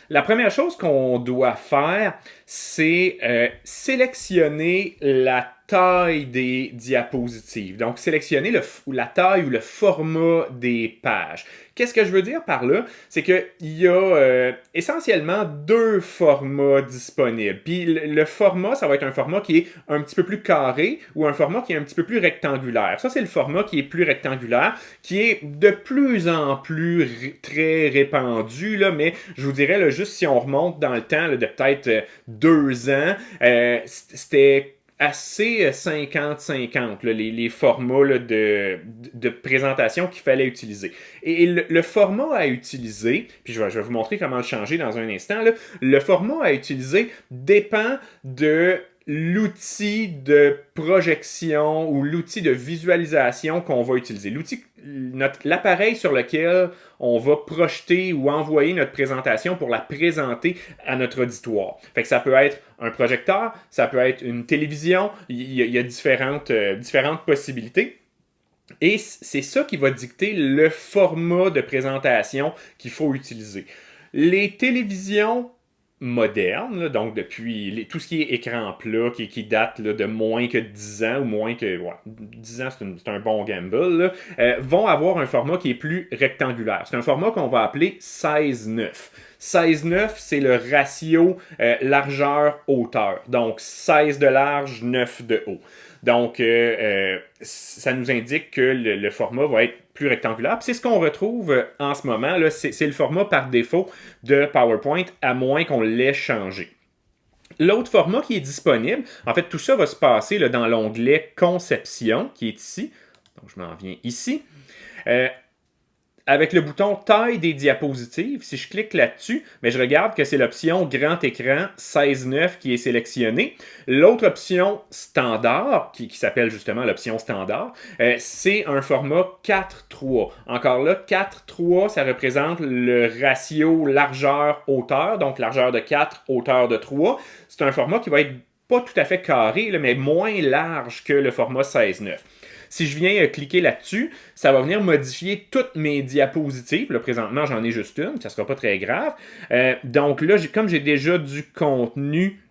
La première chose qu'on doit faire, c'est sélectionner la taille des diapositives. Donc, sélectionner la taille ou le format des pages. Qu'est-ce que je veux dire par là? C'est qu'il y a essentiellement deux formats disponibles. Puis le format, ça va être un format qui est un petit peu plus carré ou un format qui est un petit peu plus rectangulaire. Ça, c'est le format qui est plus rectangulaire, qui est de plus en plus très répandu, là, mais je vous dirais, là, juste si on remonte dans le temps là, de peut-être 2 ans, c'était assez 50-50, les formats là, de présentation qu'il fallait utiliser. Et le format à utiliser, puis je vais vous montrer comment le changer dans un instant, là, le format à utiliser dépend de l'outil de projection ou l'outil de visualisation qu'on va utiliser. L'appareil sur lequel on va projeter ou envoyer notre présentation pour la présenter à notre auditoire. Fait que ça peut être un projecteur, ça peut être une télévision, il y a différentes possibilités. Et c'est ça qui va dicter le format de présentation qu'il faut utiliser. Les télévisions modernes, là, donc depuis tout ce qui est écran plat, qui date là, de moins que 10 ans, ou moins que 10 ans, c'est un bon gamble, là, vont avoir un format qui est plus rectangulaire. C'est un format qu'on va appeler 16:9. 16:9, c'est le ratio largeur-hauteur. Donc 16 de large, 9 de haut. Donc, ça nous indique que le format va être plus rectangulaire. Puis c'est ce qu'on retrouve en ce moment. Là, c'est le format par défaut de PowerPoint, à moins qu'on l'ait changé. L'autre format qui est disponible, en fait, tout ça va se passer là, dans l'onglet Conception, qui est ici. Donc, je m'en viens ici. Avec le bouton taille des diapositives, si je clique là-dessus, mais je regarde que c'est l'option grand écran 16:9 qui est sélectionnée. L'autre option standard, qui s'appelle justement l'option standard, c'est un format 4:3. Encore là, 4:3, ça représente le ratio largeur-hauteur, donc largeur de 4, hauteur de 3. C'est un format qui va être pas tout à fait carré, mais moins large que le format 16:9. Si je viens cliquer là-dessus, ça va venir modifier toutes mes diapositives. Là, présentement, j'en ai juste une, ça ne sera pas très grave. Donc là, comme j'ai déjà du contenu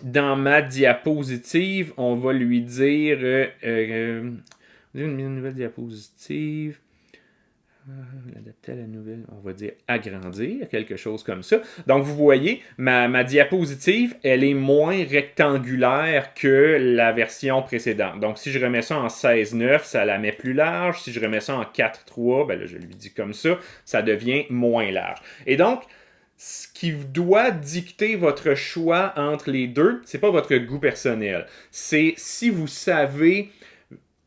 dans ma diapositive, on va lui dire une nouvelle diapositive. L'adapter à la nouvelle, on va dire agrandir, quelque chose comme ça. Donc, vous voyez, ma diapositive, elle est moins rectangulaire que la version précédente. Donc, si je remets ça en 16:9, ça la met plus large. Si je remets ça en 4:3, ben là, je lui dis comme ça devient moins large. Et donc, ce qui doit dicter votre choix entre les deux, c'est pas votre goût personnel. C'est si vous savez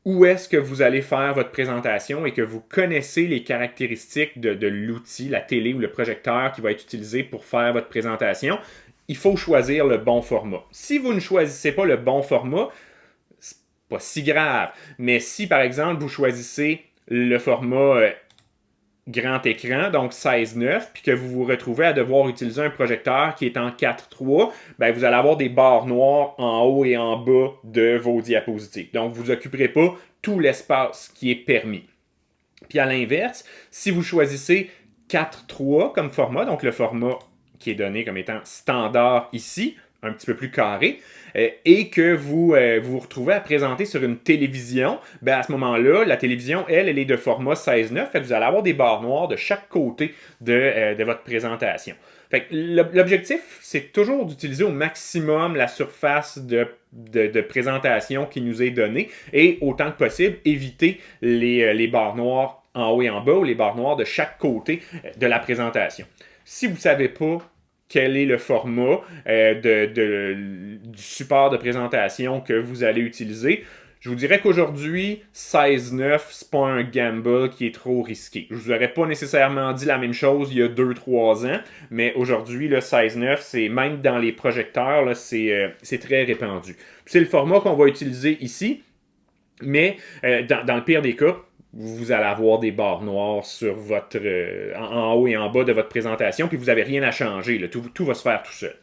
où est-ce que vous allez faire votre présentation et que vous connaissez les caractéristiques de l'outil, la télé ou le projecteur qui va être utilisé pour faire votre présentation, il faut choisir le bon format. Si vous ne choisissez pas le bon format, c'est pas si grave. Mais si, par exemple, vous choisissez le format grand écran, donc 16:9, puis que vous vous retrouvez à devoir utiliser un projecteur qui est en 4:3, ben vous allez avoir des barres noires en haut et en bas de vos diapositives. Donc, vous n'occuperez pas tout l'espace qui est permis. Puis à l'inverse, si vous choisissez 4:3 comme format, donc le format qui est donné comme étant standard ici, un petit peu plus carré, et que vous vous retrouvez à présenter sur une télévision, ben à ce moment-là, la télévision, elle est de format 16:9, fait que vous allez avoir des barres noires de chaque côté de votre présentation. Fait que l'objectif, c'est toujours d'utiliser au maximum la surface de présentation qui nous est donnée et autant que possible, éviter les barres noires en haut et en bas ou les barres noires de chaque côté de la présentation. Si vous ne savez pas quel est le format du support de présentation que vous allez utiliser, je vous dirais qu'aujourd'hui, 16:9, c'est pas un gamble qui est trop risqué. Je vous aurais pas nécessairement dit la même chose il y a 2-3 ans, mais aujourd'hui, le 16:9, c'est même dans les projecteurs, là, c'est très répandu. C'est le format qu'on va utiliser ici, mais dans le pire des cas, vous allez avoir des barres noires sur votre en haut et en bas de votre présentation, puis vous n'avez rien à changer. Là. Tout va se faire tout seul.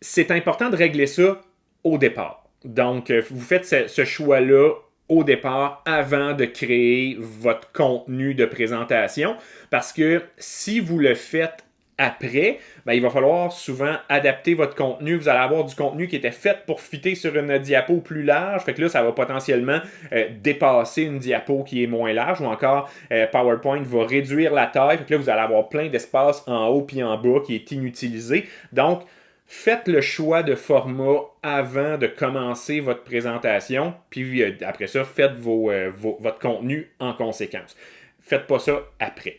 C'est important de régler ça au départ. Donc, vous faites ce choix-là au départ avant de créer votre contenu de présentation, parce que si vous le faites après, ben, il va falloir souvent adapter votre contenu. Vous allez avoir du contenu qui était fait pour fitter sur une diapo plus large. Fait que là, ça va potentiellement dépasser une diapo qui est moins large, ou encore PowerPoint va réduire la taille. Fait que là, vous allez avoir plein d'espace en haut puis en bas qui est inutilisé. Donc, faites le choix de format avant de commencer votre présentation, puis après ça, faites votre contenu en conséquence. Faites pas ça après.